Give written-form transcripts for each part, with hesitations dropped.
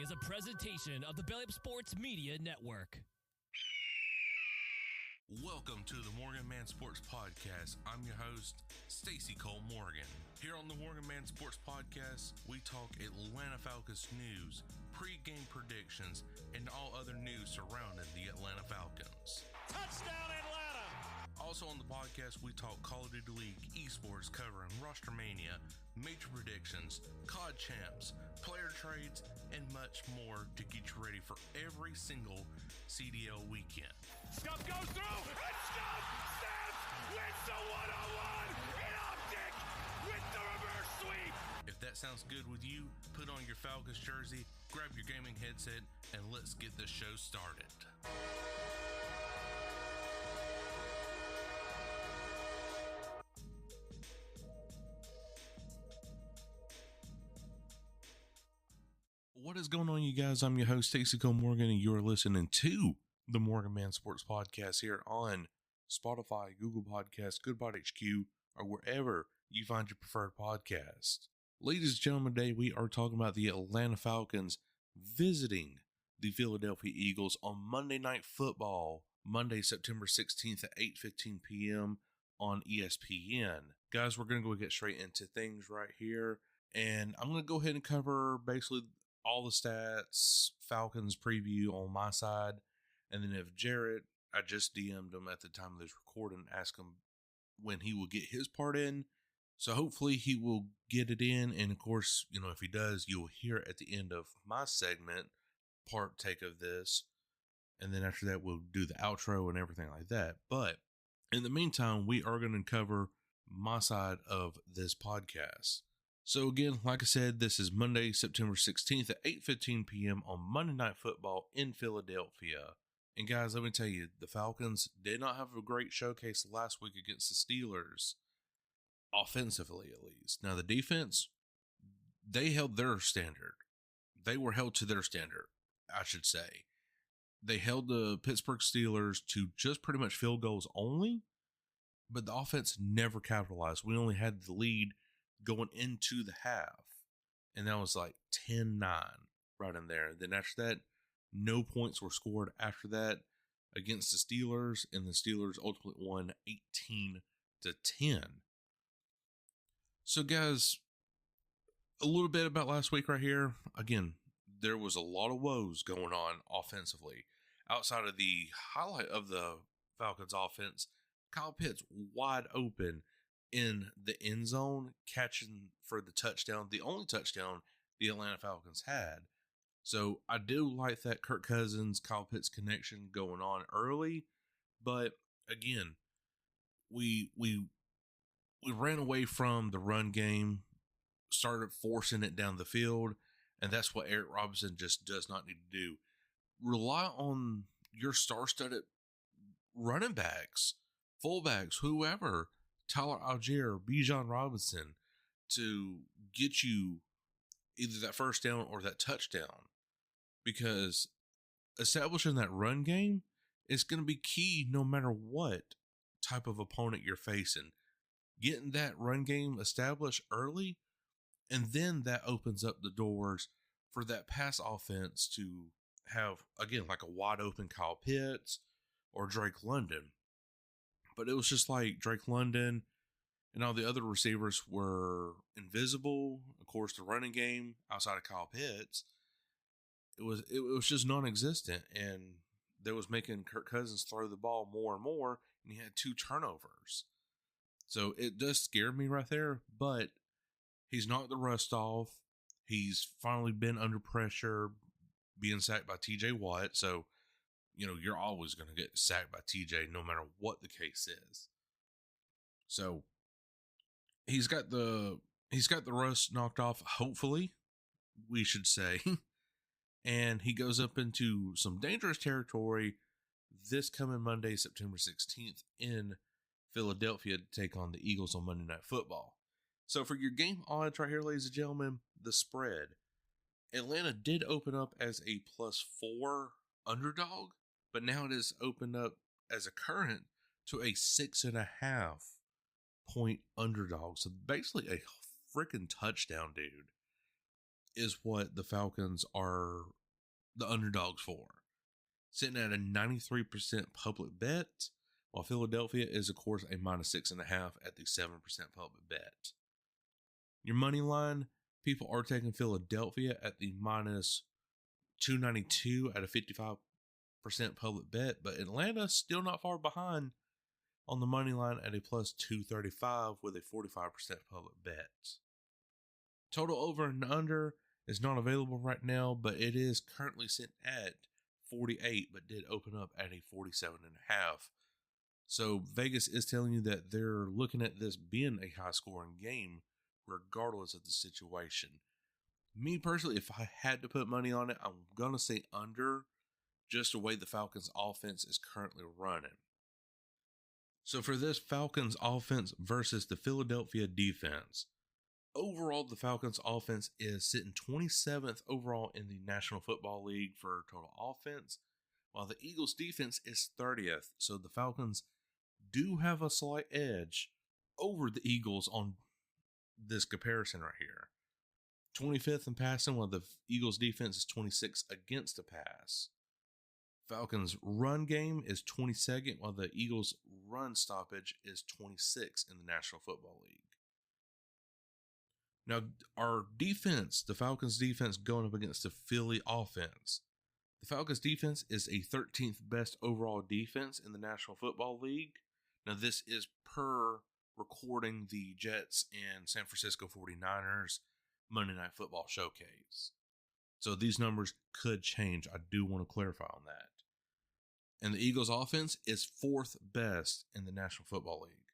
is a presentation of the Belly Up Sports Media Network. Welcome to the MorganMan Sports Podcast. I'm your host, Stacy Cole Morgan. Here on the MorganMan Sports Podcast, we talk Atlanta Falcons news, pre-game predictions, and all other news surrounding the Atlanta Falcons. Touchdown, Atlanta! Also on the podcast, we talk Call of Duty League, esports, covering Roster Mania, major predictions, COD champs, player trades, and much more to get you ready for every single CDL weekend. Scuff goes through, and Scuff snaps, wins the one-on-one in optic with the reverse sweep. If that sounds good with you, put on your Falcons jersey, grab your gaming headset, and let's get this show started. What is going on, you guys? I'm your host, Stacy Cole Morgan, and you're listening to the MorganMan Sports Podcast here on Spotify, Google Podcasts, Goodbye HQ, or wherever you find your preferred podcast. Ladies and gentlemen, today we are talking about the Atlanta Falcons visiting the Philadelphia Eagles on Monday Night Football, Monday, September 16th at 8:15 p.m. on ESPN. Guys, we're going to go get straight into things right here, and I'm going to go ahead and cover basically all the stats, Falcons preview on my side, and then if Jarrett, I just DM'd him at the time of this recording, ask him when he will get his part in. So hopefully he will get it in, and of course, you know, if he does, you'll hear it at the end of my segment, partake of this, and then after that we'll do the outro and everything like that. But in the meantime, we are going to cover my side of this podcast. So again, like I said, this is Monday, September 16th at 8:15 p.m. on Monday Night Football in Philadelphia. And guys, let me tell you, the Falcons did not have a great showcase last week against the Steelers, offensively at least. Now the defense, they held their standard. They were held to their standard, I should say. They held the Pittsburgh Steelers to just pretty much field goals only, but the offense never capitalized. We only had the lead going into the half, and that was like 10-9 right in there. Then after that, no points were scored after that against the Steelers, and the Steelers ultimately won 18-10. So guys, a little bit about last week right here. Again, there was a lot of woes going on offensively. Outside of the highlight of the Falcons offense, Kyle Pitts wide open in the end zone, catching for the touchdown, the only touchdown the Atlanta Falcons had. So I do like that Kirk Cousins, Kyle Pitts connection going on early, but again, we ran away from the run game, started forcing it down the field, and that's what Eric Robinson just does not need to do. Rely on your star-studded running backs, fullbacks, whoever, Tyler Algier, Bijan Robinson, to get you either that first down or that touchdown. Because establishing that run game is going to be key no matter what type of opponent you're facing. Getting that run game established early, and then that opens up the doors for that pass offense to have, again, like a wide open Kyle Pitts or Drake London. But it was just like Drake London and all the other receivers were invisible. Of course, the running game outside of Kyle Pitts, it was just non-existent, and that was making Kirk Cousins throw the ball more and more, and he had 2 turnovers. So it does scare me right there, but he's knocked the rust off. He's finally been under pressure, being sacked by TJ Watt. So, you know, you're always going to get sacked by TJ no matter what the case is. So he's got the rust knocked off, hopefully, we should say. And he goes up into some dangerous territory this coming Monday, September 16th in Philadelphia to take on the Eagles on Monday Night Football. So for your game odds right here, ladies and gentlemen, the spread. Atlanta did open up as a +4 underdog, but now it is opened up as a current to a 6.5 point underdog. So basically a freaking touchdown, dude. is what the Falcons are the underdogs for. Sitting at a 93% public bet, while Philadelphia is, of course, a -6.5 at the 7% public bet. Your money line, people are taking Philadelphia at the -292 at a 55% public bet, but Atlanta still not far behind on the money line at a +235 with a 45% public bet. Total over and under is not available right now, but it is currently set at 48, but did open up at a 47.5. So Vegas is telling you that they're looking at this being a high scoring game, regardless of the situation. Me personally, if I had to put money on it, I'm going to say under, just the way the Falcons offense is currently running. So for this Falcons offense versus the Philadelphia defense, overall, the Falcons offense is sitting 27th overall in the National Football League for total offense, while the Eagles defense is 30th. So the Falcons do have a slight edge over the Eagles on this comparison right here. 25th in passing, while the Eagles defense is 26th against the pass. Falcons run game is 22nd, while the Eagles run stoppage is 26th in the National Football League. Now, our defense, the Falcons defense going up against the Philly offense. The Falcons defense is a 13th best overall defense in the National Football League. Now, this is per recording the Jets and San Francisco 49ers Monday Night Football Showcase. So these numbers could change. I do want to clarify on that. And the Eagles offense is 4th best in the National Football League.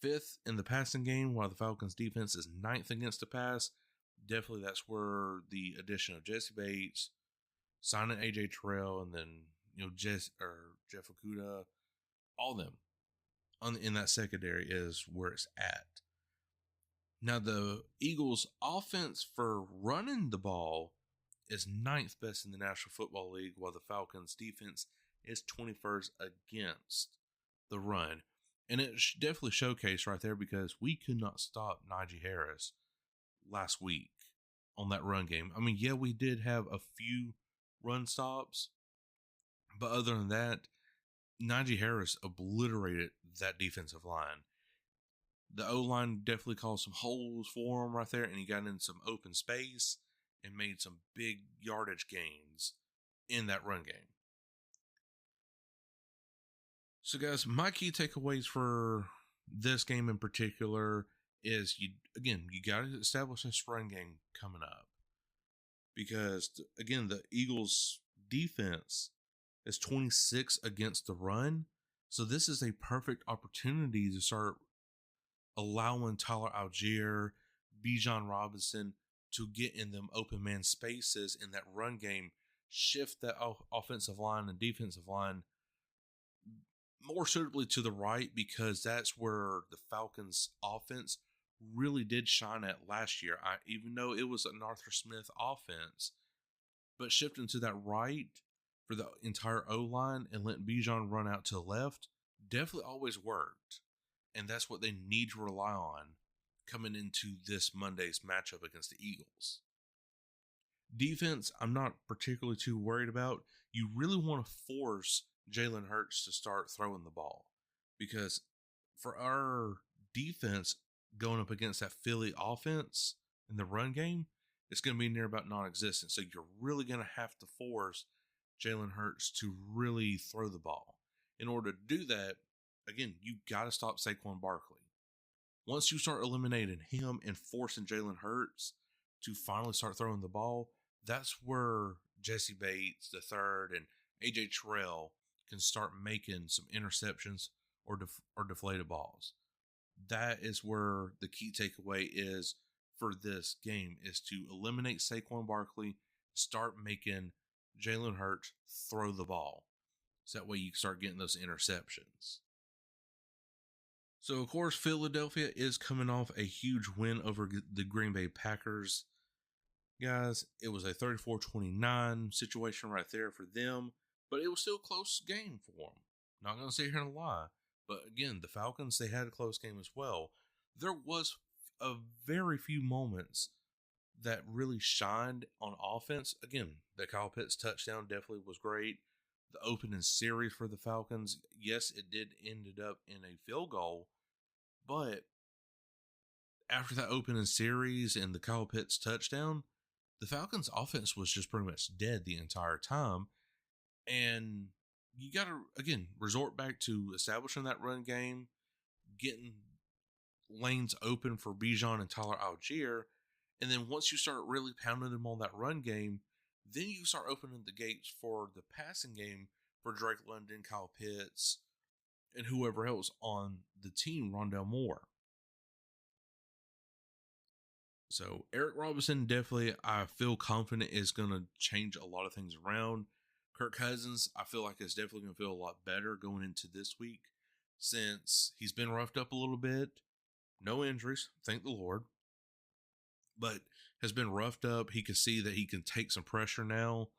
5th in the passing game, while the Falcons defense is 9th against the pass. Definitely that's where the addition of Jesse Bates, signing AJ Terrell, and then Jeff Okudah, all of them in that secondary is where it's at. Now the Eagles offense for running the ball is 9th best in the National Football League, while the Falcons defense is 21st against the run. And it definitely showcased right there because we could not stop Najee Harris last week on that run game. I mean, yeah, we did have a few run stops, but other than that, Najee Harris obliterated that defensive line. The O-line definitely caused some holes for him right there, and he got in some open space and made some big yardage gains in that run game. So, guys, my key takeaways for this game in particular is, you got to establish a run game coming up. Because, again, the Eagles' defense is 26 against the run. So, this is a perfect opportunity to start allowing Tyler Algier, Bijan Robinson to get in them open man spaces in that run game, shift that offensive line and defensive line more suitably to the right, because that's where the Falcons offense really did shine at last year. Even though it was an Arthur Smith offense, but shifting to that right for the entire O-line and letting Bijan run out to the left definitely always worked. And that's what they need to rely on coming into this Monday's matchup against the Eagles. Defense, I'm not particularly too worried about. You really want to force Jalen Hurts to start throwing the ball, because for our defense going up against that Philly offense in the run game, it's going to be near about non-existent. So you're really going to have to force Jalen Hurts to really throw the ball. In order to do that, again, you got to stop Saquon Barkley. Once you start eliminating him and forcing Jalen Hurts to finally start throwing the ball, that's where Jesse Bates III and AJ Terrell can start making some interceptions or deflated balls. That is where the key takeaway is for this game, is to eliminate Saquon Barkley, start making Jalen Hurts throw the ball. So that way you start getting those interceptions. So, of course, Philadelphia is coming off a huge win over the Green Bay Packers. Guys, it was a 34-29 situation right there for them, but it was still a close game for them. Not going to sit here and lie. But again, the Falcons, they had a close game as well. There was a very few moments that really shined on offense. Again, the Kyle Pitts touchdown definitely was great. The opening series for the Falcons, yes, it did ended up in a field goal, but after that opening series and the Kyle Pitts touchdown, the Falcons offense was just pretty much dead the entire time. And you got to, again, resort back to establishing that run game, getting lanes open for Bijan and Tyler Algier. And then once you start really pounding them on that run game, then you start opening the gates for the passing game for Drake London, Kyle Pitts, and whoever else on the team, Rondell Moore. So Eric Robinson definitely, I feel confident, is going to change a lot of things around. Kirk Cousins, I feel like is definitely going to feel a lot better going into this week since he's been roughed up a little bit. No injuries, thank the Lord. But has been roughed up. He can see that he can take some pressure now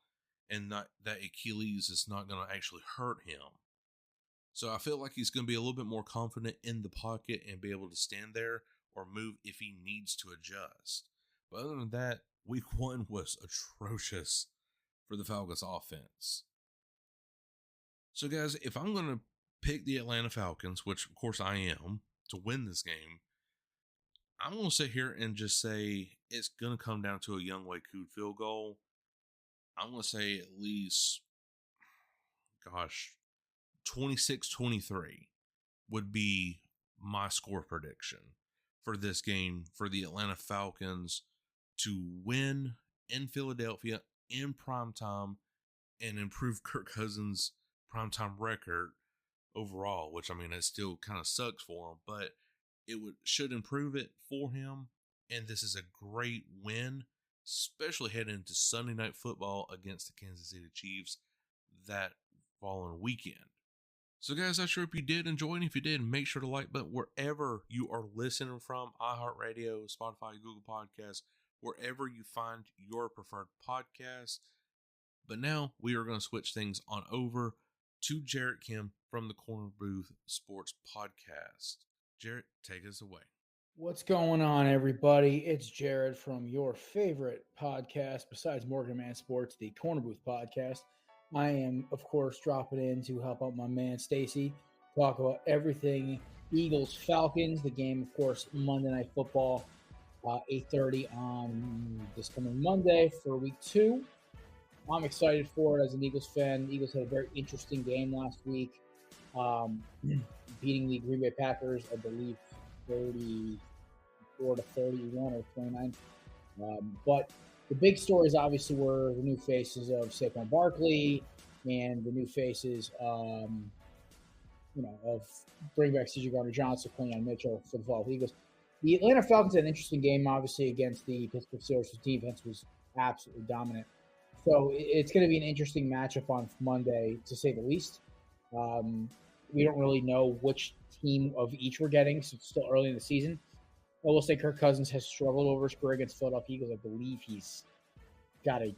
and not that Achilles is not going to actually hurt him. So I feel like he's going to be a little bit more confident in the pocket and be able to stand there or move if he needs to adjust. But other than that, week 1 was atrocious for the Falcons offense. So guys, if I'm going to pick the Atlanta Falcons, which of course I am, to win this game, I'm going to sit here and just say it's going to come down to a Young Waku field goal. I'm going to say at least, 26-23 would be my score prediction for this game for the Atlanta Falcons to win in Philadelphia in primetime and improve Kirk Cousins' primetime record overall, which, I mean, it still kind of sucks for him, but it should improve it for him. And this is a great win, especially heading into Sunday Night Football against the Kansas City Chiefs that following weekend. So guys, I sure hope you did enjoy, and if you did, make sure to like button wherever you are listening from, iHeartRadio, Spotify, Google Podcasts, wherever you find your preferred podcast. But now we are going to switch things on over to Jarrett Kim from the Korner Booth Sports Podcast. Jarrett, take us away. What's going on, everybody? It's Jared from your favorite podcast besides MorganMan Sports, the Korner Booth Podcast. I am, of course, dropping in to help out my man Stacy, talk about everything Eagles-Falcons, the game, of course, Monday Night Football, 8:30 on this coming Monday for Week 2. I'm excited for it as an Eagles fan. The Eagles had a very interesting game last week, beating the Green Bay Packers, I believe, 34-31 or 29. But the big stories obviously were the new faces of Saquon Barkley and the new faces, of bringing back C.J. Gardner-Johnson, Quinyon Mitchell for the Philadelphia Eagles. The Atlanta Falcons had an interesting game, obviously, against the Pittsburgh Steelers. Whose defense was absolutely dominant. So it's going to be an interesting matchup on Monday, to say the least. We don't really know which team of each we're getting, so it's still early in the season. I will say Kirk Cousins has struggled over his career against Philadelphia Eagles. I believe he's got a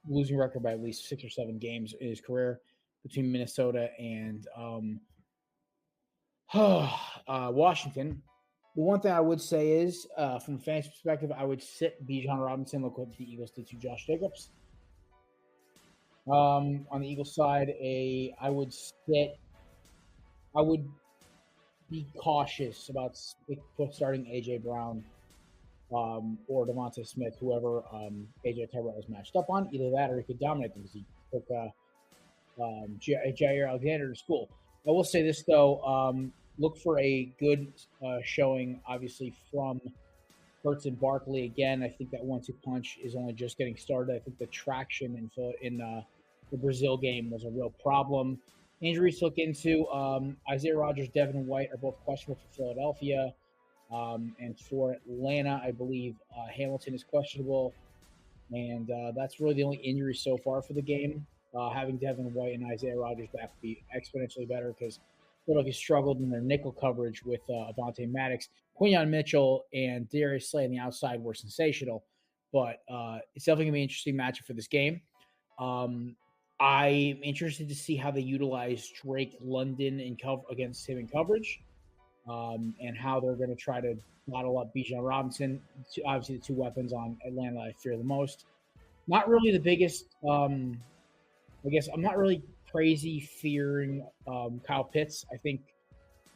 losing record by at least 6 or 7 games in his career between Minnesota and Washington. The one thing I would say is, from a fan's perspective, I would sit Bijan Robinson. Look what the Eagles did to Josh Jacobs. On the Eagles side, I would be cautious about starting A.J. Brown or Devontae Smith, whoever A.J. Terrell is matched up on. Either that or he could dominate them because he took Jair Alexander to school. I will say this, though. Look for a good showing, obviously, from Hurts and Barkley. Again, I think that 1-2 punch is only just getting started. I think the traction in the Brazil game was a real problem. Injuries to look into, Isaiah Rodgers, Devin White are both questionable for Philadelphia. And for Atlanta, I believe Hamilton is questionable. And that's really the only injury so far for the game. Having Devin White and Isaiah Rodgers back would be exponentially better because Philadelphia struggled in their nickel coverage with Avonte Maddox. Quinyon Mitchell and Darius Slay on the outside were sensational. But it's definitely going to be an interesting matchup for this game. I'm interested to see how they utilize Drake London against him in coverage. and how they're going to try to bottle up Bijan Robinson. Obviously, the two weapons on Atlanta I fear the most. Not really the biggest. I guess I'm not really crazy fearing Kyle Pitts. I think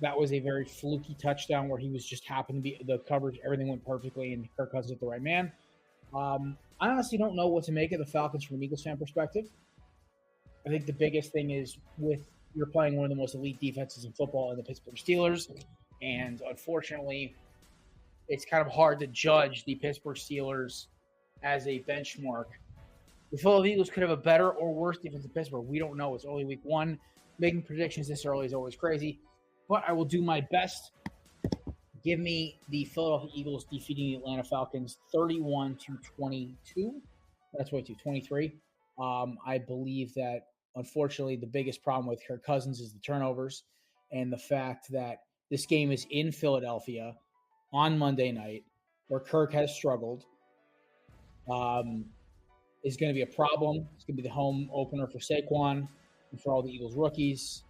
that was a very fluky touchdown where he was just happened to be the coverage. Everything went perfectly, and Kirk Cousins hit the right man. I honestly don't know what to make of the Falcons from an Eagles fan perspective. I think the biggest thing is you're playing one of the most elite defenses in football in the Pittsburgh Steelers, and unfortunately, it's kind of hard to judge the Pittsburgh Steelers as a benchmark. The Philadelphia Eagles could have a better or worse defense than Pittsburgh. We don't know. It's only week one. Making predictions this early is always crazy, but I will do my best. Give me the Philadelphia Eagles defeating the Atlanta Falcons 31-22. That's 23. I believe that, unfortunately, the biggest problem with Kirk Cousins is the turnovers and the fact that this game is in Philadelphia on Monday night, where Kirk has struggled, is going to be a problem. It's going to be the home opener for Saquon and for all the Eagles rookies.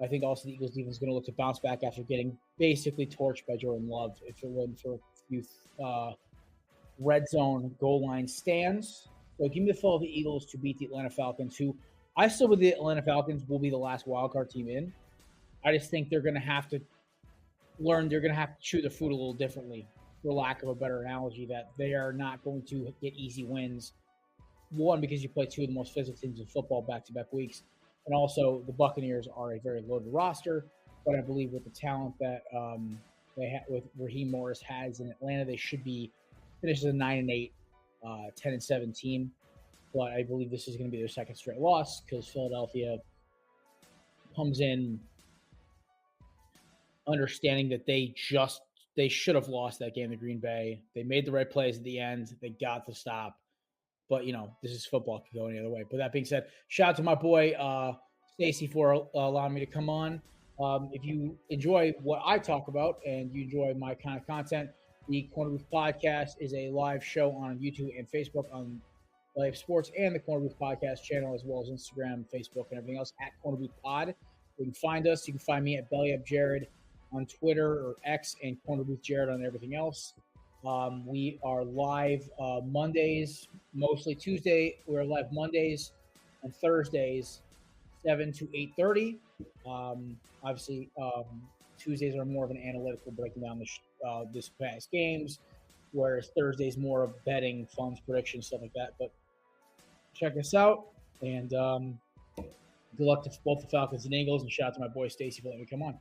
I think also the Eagles defense is going to look to bounce back after getting basically torched by Jordan Love if it wasn't for a few red zone goal line stands. So give me the Philadelphia Eagles to beat the Atlanta Falcons, who I still believe the Atlanta Falcons will be the last wildcard team in. I just think they're going to have to learn, they're going to have to chew the food a little differently, for lack of a better analogy, that they are not going to get easy wins. One, because you play two of the most physical teams in football back-to-back weeks. And also, the Buccaneers are a very loaded roster. But I believe with the talent that with Raheem Morris has in Atlanta, they should be finished as a 9-8, 10-7 team. But I believe this is going to be their second straight loss because Philadelphia comes in understanding that they should have lost that game to Green Bay. They made the right plays at the end. They got the stop. But, this is football. It could go any other way. But that being said, shout out to my boy, Stacy, for allowing me to come on. If you enjoy what I talk about and you enjoy my kind of content, the Korner Booth Podcast is a live show on YouTube and Facebook on Live Sports and the Korner Booth Podcast channel, as well as Instagram, Facebook, and everything else at Korner Booth Pod. You can find us. You can find me at Belly Up Jared on Twitter or X and Korner Booth Jared on everything else. We are live Mondays, mostly Tuesday. We're live Mondays and Thursdays, 7 to 8:30. Obviously, Tuesdays are more of an analytical breaking down this past games, whereas Thursdays more of betting, funds, predictions, stuff like that. But check us out, and good luck to both the Falcons and Eagles, and shout out to my boy Stacy for letting me come on.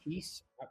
Peace out.